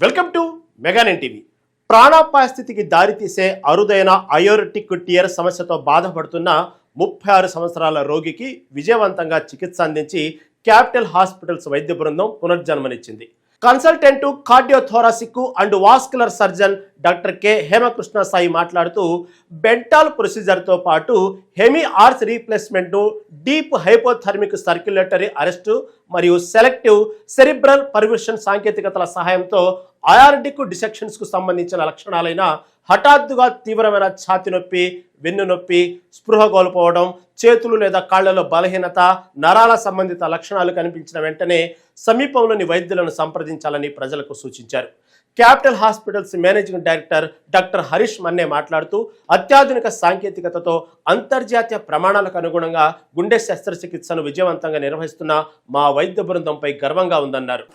Welcome to మెగానెన్ TV. ప్రాణాపాయ స్థితికి దారితీసే అరుదైన అయోరిటిక్ టియర్ సమస్యతో బాధపడుతున్న 36 సంవత్సరాల రోగికి విజయవంతంగా చికిత్స అందించి క్యాపిటల్ హాస్పిటల్స్ వైద్య బృందం పునర్జన్మనిచ్చింది. Consultant cardiothoracic and vascular surgeon doctor K Hemakrishna Sai మాట్లాడుతూ బెంటాల్ ప్రొసీజర్తో పాటు హెమీ ఆర్స్ రీప్లేస్మెంట్ను, డీప్ హైపోథర్మిక్ సర్క్యులేటరీ అరెస్టు మరియు సెలెక్టివ్ సెరిబ్రల్ పర్విషన్ సాంకేతికతల సహాయంతో అయార్టిక్ డిసెక్షన్స్కు సంబంధించిన లక్షణాలైన హఠాత్తుగా తీవ్రమైన ఛాతి నొప్పి, వెన్ను నొప్పి, స్పృహ కోల్పోవడం, చేతులు లేదా కాళ్లలో బలహీనత, నరాల సంబంధిత లక్షణాలు కనిపించిన వెంటనే సమీపంలోని వైద్యులను సంప్రదించాలని ప్రజలకు సూచించారు. Capital Hospitals managing director doctor Harish Manne మాట్లాడుతూ అత్యాధునిక సాంకేతికతతో అంతర్జాతీయ ప్రమాణాలకు అనుగుణంగా గుండె శస్త్రచికిత్సను విజయవంతంగా నిర్వహిస్తున్న మా వైద్య బృందంపై గర్వంగా ఉందన్నారు.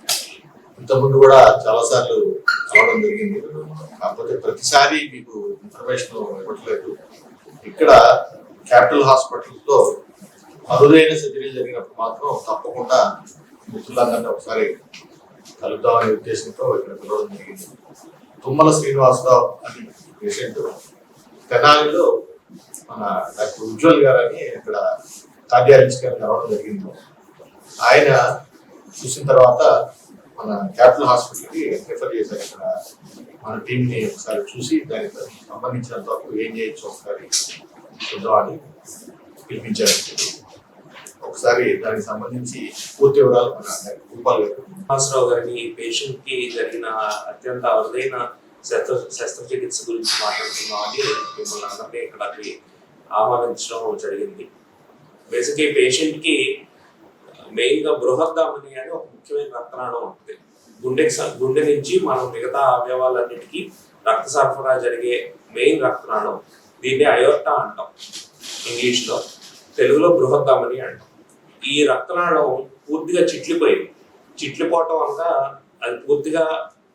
ఇంతకుముందు కూడా చాలా సార్లు రావడం జరిగింది, కాకపోతే ప్రతిసారి మీకు ఇన్ఫర్మేషన్ ఇవ్వట్లేదు. ఇక్కడ క్యాపిటల్ హాస్పిటల్లో అరుదైన సర్జరీలు జరిగినప్పుడు మాత్రం తప్పకుండా మిత్రులందరినీ ఒకసారి కలుద్దామనే ఉద్దేశంతో ఇక్కడ పిలవడం జరిగింది. తుమ్మల శ్రీనివాసరావు అని పేషెంట్ తెనాలిలో మన డాక్టర్ ఉజ్వల్ గారు అని ఇక్కడ కార్డియాలజిస్ట్ గారిని రావడం జరిగింది. ఆయన చూసిన తర్వాత మన క్యాపిటల్ హాస్పిటల్కి రిఫర్ చేశారు. ఇక్కడ మన టీంని ఒకసారి చూసి దానికి సంబంధించినంత వరకు ఏం చేయొచ్చు ఒకసారి చూద్దామని పిలిపించారు. ఒకసారి దానికి సంబంధించి పూర్తి వివరాలు మన రూపాల్ గారు. శ్రీనివాసరావు గారిని పేషెంట్ కి జరిగిన అత్యంత అరుదైన శస్త్రచికిత్స గురించి మాట్లాడుతున్నామని మిమ్మల్ని అందరినీ ఇక్కడికి ఆహ్వానించడం జరిగింది. బేసిక్గా ఈ పేషెంట్ కి మెయిన్ గా బృహద్ధామని అని ఒక ముఖ్యమైన రక్తనాళం ఉంటుంది. గుండె నుంచి మనం మిగతా అవయవాలన్నిటికీ రక్త సరఫరా జరిగే మెయిన్ రక్తనాళం. దీన్ని అయోర్టా అంటాం ఇంగ్లీష్ లో, తెలుగులో బృహద్ధామని అంటాం. ఈ రక్తనాళం పూర్తిగా చిట్లిపోవటం వల్ల అది పూర్తిగా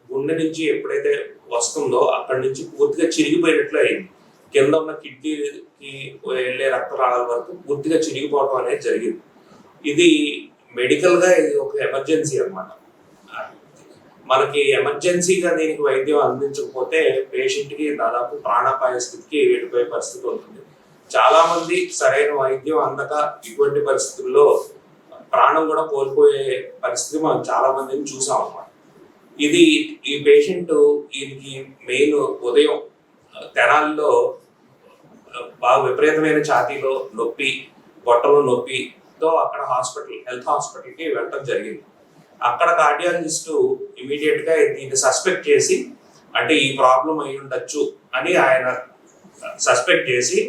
గుండె నుంచి ఎప్పుడైతే వస్తుందో అక్కడి నుంచి పూర్తిగా చిరిగిపోయినట్లు అయింది. కింద ఉన్న కిడ్నీకి వెళ్ళే రక్తనాళాల వరకు పూర్తిగా చిరిగిపోవటం అనేది జరిగింది. ఇది మెడికల్ గా ఇది ఒక ఎమర్జెన్సీ అన్నమాట. మనకి ఎమర్జెన్సీగా దీనికి వైద్యం అందించకపోతే పేషెంట్ కి దాదాపు ప్రాణాపాయ స్థితికి వెళ్ళిపోయే పరిస్థితి ఉంటుంది. చాలా మంది సరైన వైద్యం అందక ఇటువంటి పరిస్థితుల్లో ప్రాణం కూడా కోల్పోయే పరిస్థితి మనం చాలా మందిని చూసాం అన్నమాట. ఈ పేషెంట్ ఈయనకి మెయిన్ ఉదయం తెనాల్లో బాగా విపరీతమైన ఛాతీలో నొప్పి, పొట్టలో నొప్పితో అక్కడ హెల్త్ హాస్పిటల్కి వెళ్ళడం జరిగింది. అక్కడ కార్డియాలజిస్టు ఇమీడియట్ గా దీన్ని సస్పెక్ట్ చేసి, అంటే ఈ ప్రాబ్లం అయి ఉండొచ్చు అని ఆయన సస్పెక్ట్ చేసి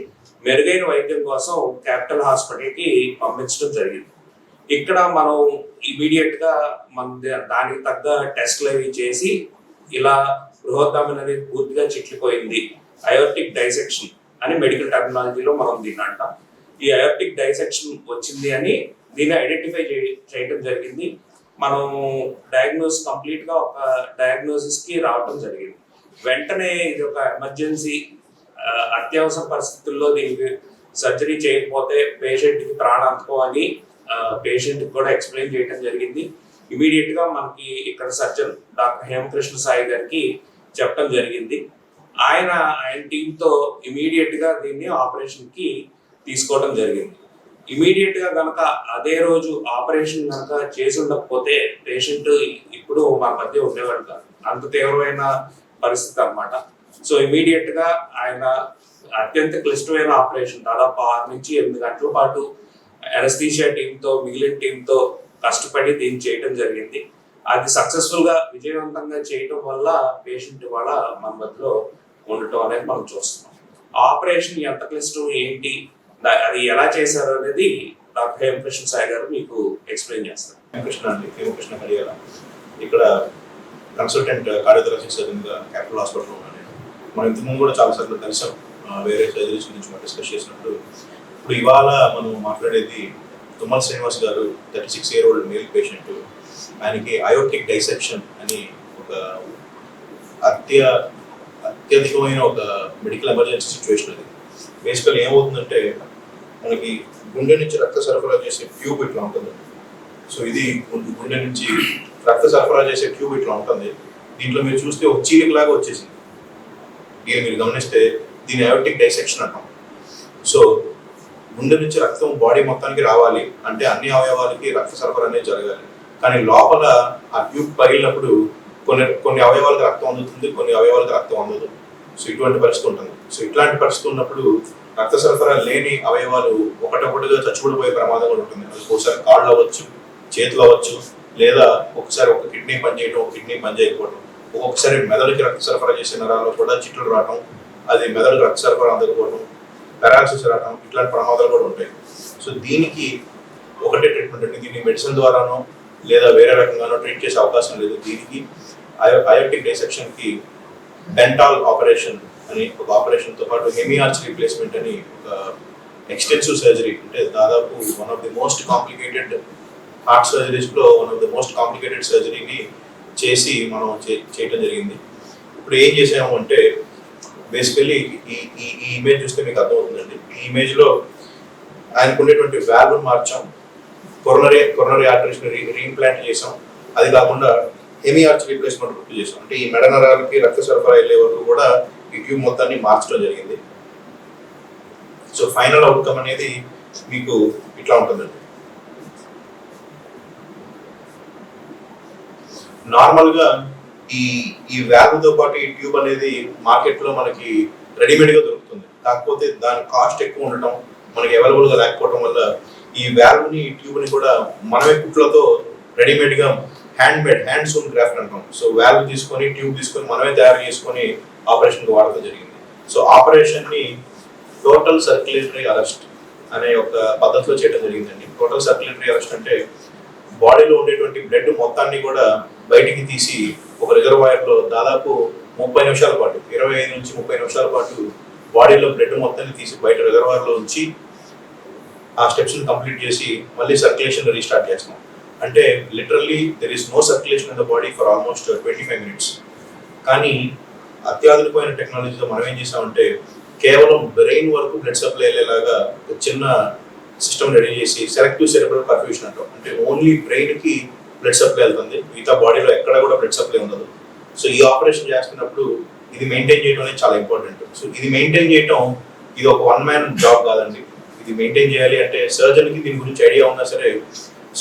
మెరుగైన వైద్యం కోసం క్యాపిటల్ హాస్పిటల్కి పంపించడం జరిగింది. ఇక్కడ మనం ఇమీడియట్ గా మన దానికి తగ్గ టెస్ట్లు అవి చేసి ఇలా బృహద్ధామని అనేది పూర్తిగా చిట్లిపోయింది, అయోర్టిక్ డైసెక్షన్ అని మెడికల్ టెర్మినాలజీలో మనం దీన్ని అంటాం. ఈ అయోర్టిక్ డైసెక్షన్ వచ్చింది అని దీన్ని ఐడెంటిఫై చేయడం జరిగింది. మనం కంప్లీట్ గా ఒక డయాగ్నోసిస్ కి రావడం జరిగింది. వెంటనే ఇది ఒక ఎమర్జెన్సీ, అత్యవసర పరిస్థితుల్లో దీనికి సర్జరీ చేయకపోతే పేషెంట్ కి ప్రాణాంతకం అని పేషెంట్ కూడా ఎక్స్ప్లెయిన్ చేయడం జరిగింది. ఇమీడియట్ గా మనకి ఇక్కడ సర్జన్ డాక్టర్ హేమకృష్ణ సాయి గారికి చెప్పడం జరిగింది. ఆయన టీంతో ఇమీడియట్ గా దీన్ని ఆపరేషన్ కి తీసుకోవడం జరిగింది. ఇమీడియట్ గా కనుక అదే రోజు ఆపరేషన్ కనుక చేసి ఉండకపోతే పేషెంట్ ఇప్పుడు మన మధ్య ఉండేవాడు కాదు. అంత తీవ్రమైన పరిస్థితి అన్నమాట. సో ఇమీడియట్ గా ఆయన అత్యంత క్లిష్టమైన ఆపరేషన్, దాదాపు 6 నుంచి 8 గంటల పాటు ఎనస్థీషియా టీంతో, మిగిలిన టీంతో కష్టపడి దీన్ని చేయడం జరిగింది. అది సక్సెస్ఫుల్ గా విజయవంతంగా చేయటం వల్ల పేషెంట్ ఇవాళ మన మధ్యలో ఉండటం అనేది మనం చూస్తున్నాం. ఆపరేషన్ ఎంత క్లిష్టం ఏంటి, అది ఎలా చేశారు అనేది డాక్టర్ హేమకృష్ణ సాయి గారు మీకు ఎక్స్ప్లెయిన్ చేస్తారు. హేమకృష్ణ కడియాల, ఇక్కడ కన్సల్టెంట్ కార్డియాలజిస్ట్ సర్జన్గా క్యాపిటల్ హాస్పిటల్లో ఉన్నాను. మనం ఇంతకుముందు కూడా చాలాసార్లు కలిసాం, వేరే సర్జరీస్ గురించి మనం డిస్కస్ చేసినప్పుడు. ఇప్పుడు ఇవాళ మనం మాట్లాడేది తుమ్మల శ్రీనివాస్ గారు, 36 year old మేల్ పేషెంట్. ఆయనకి అయోర్టిక్ డైసెక్షన్ అని ఒక అత్యధికమైన ఒక మెడికల్ ఎమర్జెన్సీ సిచ్యువేషన్. అది బేసికల్ ఏమవుతుందంటే, మనకి గుండె నుంచి రక్త సరఫరా చేసే ట్యూబ్ ఇట్లా ఉంటుంది. సో ఇది గుండె నుంచి రక్త సరఫరా చేసే ట్యూబ్ ఇట్లా ఉంటుంది. దీంట్లో మీరు చూస్తే ఒక చీలికలాగా వచ్చేసింది. దీన్ని మీరు గమనిస్తే దీని అయోటిక్ డైసెక్షన్ అంటాం. సో గుండె నుంచి రక్తం బాడీ మొత్తానికి రావాలి అంటే అన్ని అవయవాలకి రక్త సరఫరా అనేది జరగాలి. కానీ లోపల ఆ ట్యూబ్ పగిలినప్పుడు కొన్ని అవయవాలకు రక్తం అందుతుంది, కొన్ని అవయవాలకు రక్తం అందదు. సో ఇటువంటి పరిస్థితి ఉంటుంది. సో ఇట్లాంటి పరిస్థితి ఉన్నప్పుడు రక్త సరఫరా లేని అవయవాలు ఒకటొకటిగా చచ్చిపడిపోయే ప్రమాదం కూడా ఉంటుంది. ఒకసారి కాళ్ళు అవ్వచ్చు, చేతులు అవ్వచ్చు, లేదా ఒకసారి ఒక కిడ్నీ పనిచేయడం, ఒక కిడ్నీ పనిచేయకపోవడం, ఒక్కొక్కసారి మెదడుకి రక్త సరఫరా చేసే నరాల్లో కూడా చిట్టులు రావడం, అది మెదడుకి రక్త సరఫరా అందకపోవడం, పారాలసిస్ రావడం, ఇట్లాంటి ప్రమాదాలు కూడా ఉంటాయి. సో దీనికి ఒకటే ట్రీట్మెంట్ అండి. దీన్ని మెడిసిన్ ద్వారానో లేదా వేరే రకంగానో ట్రీట్ చేసే అవకాశం లేదు. దీనికి అయోటిక్ డైసెక్షన్కి డెంటాల్ ఆపరేషన్ అని ఒక ఆపరేషన్తో పాటు హెమియార్చ్ రీప్లేస్మెంట్ అని ఒక ఎక్స్టెన్సివ్ సర్జరీ, అంటే దాదాపు one of the most complicated heart సర్జరీస్లో one of the most complicated సర్జరీని చేసి మనం చేయటం జరిగింది. ఇప్పుడు ఏం చేసాము అంటే బేసికలీ ఈ ఇమేజ్ చూస్తే మీకు అర్థమవుతుందండి. ఈ ఇమేజ్లో ఆయనకు ఉండేటువంటి వాల్వ్ మార్చాం, కొరోనరీ ఆర్టరీస్ రీఇంప్లాంట్ చేసాం. అది కాకుండా హెమియార్చ్ రీప్లేస్మెంట్ పూర్తి చేసాం. అంటే ఈ మెడ నరాలకి రక్త సరఫరా వెళ్ళే వరకు కూడా ఈ ట్యూబ్ మొత్తాన్ని మార్చడం జరిగింది. సో ఫైనల్ అవుట్కమ్ అనేది మీకు ఇట్లా ఉంటుందండి. నార్మల్గా ఈ వాల్వ్తో పాటు ఈ ట్యూబ్ అనేది మార్కెట్లో మనకి రెడీమేడ్గా దొరుకుతుంది. కాకపోతే దాని కాస్ట్ ఎక్కువ ఉండటం, మనకి అవైలబుల్గా లేకపోవడం వల్ల ఈ వాల్వ్ని ఈ ట్యూబ్ని కూడా మనమే కుట్లతో రెడీమేడ్గా హ్యాండ్ సూన్ గ్రాఫ్ట్ అంటాం. సో వాల్వ్ తీసుకొని ట్యూబ్ తీసుకొని మనమే తయారు చేసుకొని ఆపరేషన్కి వాడటం జరిగింది. సో ఆపరేషన్ని టోటల్ సర్క్యులేటరీ అరెస్ట్ అనే ఒక పద్ధతిలో చేయడం జరిగిందండి. టోటల్ సర్క్యులేటరీ అరెస్ట్ అంటే బాడీలో ఉండేటువంటి బ్లడ్ మొత్తాన్ని కూడా బయటికి తీసి ఒక రిజర్వాయర్లో దాదాపు 30 నిమిషాల పాటు 25 నుంచి 30 నిమిషాల పాటు బాడీలో బ్లడ్ మొత్తాన్ని తీసి బయట రిజర్వాయర్లో ఉంచి ఆ స్టెప్స్ని కంప్లీట్ చేసి మళ్ళీ సర్క్యులేషన్ రీస్టార్ట్ చేస్తాం. అంటే literally there is no circulation in the body for almost 25 minutes. కానీ అత్యాధునికమైన టెక్నాలజీతో మనం ఏం చేసామంటే కేవలం బ్రెయిన్ వరకు బ్లడ్ సప్లై అయ్యేలాగా ఒక చిన్న సిస్టమ్ రెడీ చేసి సెలెక్టివ్ సెరెబ్రల్ పర్ఫ్యూషన్ అంటాం. అంటే ఓన్లీ బ్రెయిన్కి బ్లడ్ సప్లై వెళ్తుంది, మిగతా బాడీలో ఎక్కడ కూడా బ్లడ్ సప్లై ఉండదు. సో ఈ ఆపరేషన్ చేస్తున్నప్పుడు ఇది మెయింటైన్ చేయడం అనేది చాలా ఇంపార్టెంట్. సో ఇది మెయింటైన్ చేయడం ఇది ఒక వన్ మ్యాన్ జాబ్ కాదండి. ఇది మెయింటైన్ చేయాలి అంటే సర్జన్కి దీని గురించి ఐడియా ఉన్నా సరే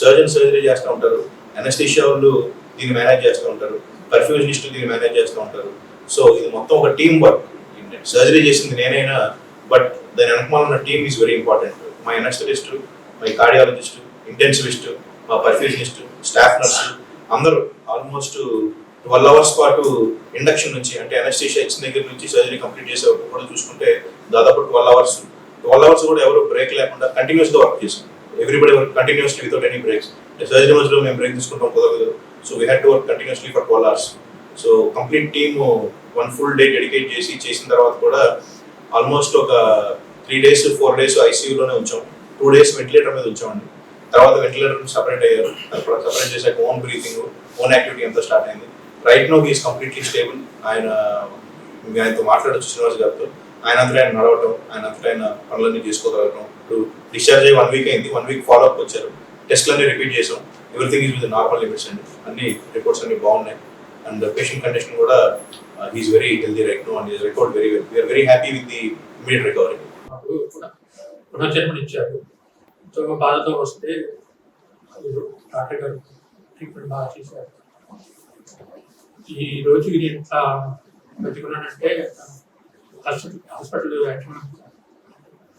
సర్జన్ సర్జరీ చేస్తూ ఉంటారు, అనస్థీషియా వాళ్ళు దీన్ని మేనేజ్ చేస్తూ ఉంటారు, పర్ఫ్యూజనిస్టులు దీన్ని మేనేజ్ చేస్తూ ఉంటారు. సో ఇది మొత్తం ఒక టీమ్ వర్క్. సర్జరీ చేసింది నేనైనా, బట్ దాని వెనకమాల ఉన్న టీమ్ ఈజ్ వెరీ ఇంపార్టెంట్. మా అనస్థెటిస్ట్, మా కార్డియాలజిస్ట్, ఇంటెన్సివిస్ట్, మా పర్ఫ్యూజనిస్ట్, స్టాఫ్ నర్సు అందరూ ఆల్మోస్ట్ 12 hours పాటు ఇండక్షన్ నుంచి అంటే అనస్థీషియా ఇచ్చిన దగ్గర నుంచి సర్జరీ కంప్లీట్ చేసే వరకు కూడా చూసుకుంటే దాదాపు 12 hours కూడా ఎవరు బ్రేక్ లేకుండా కంటిన్యూస్గా వర్క్ చేసాం. Everybody work continuously without any breaks. Surgery మధ్యలో మేము బ్రేక్ తీసుకుంటాం కుదరదు. So we had to work continuously for 12 hours. So complete team 1 full day dedicate చేసిన తర్వాత కూడా ఆల్మోస్ట్ ఒక 3 days 4 days ఐసీయూలోనే ఉంచాం. 2 days వెంటిలేటర్ మీద ఉంచామండి. తర్వాత వెంటిలేటర్ సపరేట్ అయ్యారు. సపరేట్ చేశాక ఓన్ బ్రీతింగ్, ఓన్ యాక్టివిటీ అంతా స్టార్ట్ అయింది. Right now he is completely stable. ఆయనతో మాట్లాడచ్చు శ్రీనివాస్ గారితో. ఆయన అంతా ఆయన నడవటం, ఆయన అంతా ఆయన పనులన్నీ చేసుకోగలగటం. ఇప్పుడు డిశ్చార్జ్ అయ్యి 1 week అయింది. 1 week ఫాలోఅప్ వచ్చారు. టెస్ట్లన్నీ రిపీట్ చేసాం. Everything is with normal limits అండి. అన్ని రిపోర్ట్స్ అన్ని బాగున్నాయి. అండ్ పేషెంట్ కండిషన్ కూడా he is very healthy right now and is recovered very well. We are very happy with the immediate recovery. పునర్జన్మనిచ్చారు. సో బాధతో వస్తే డాక్టర్ గారు ట్రీట్మెంట్ బాగా చేశారు. ఈ రోజు ఇది ఎంత బతికున్నానంటే హాస్పిటల్ యాక్చువల్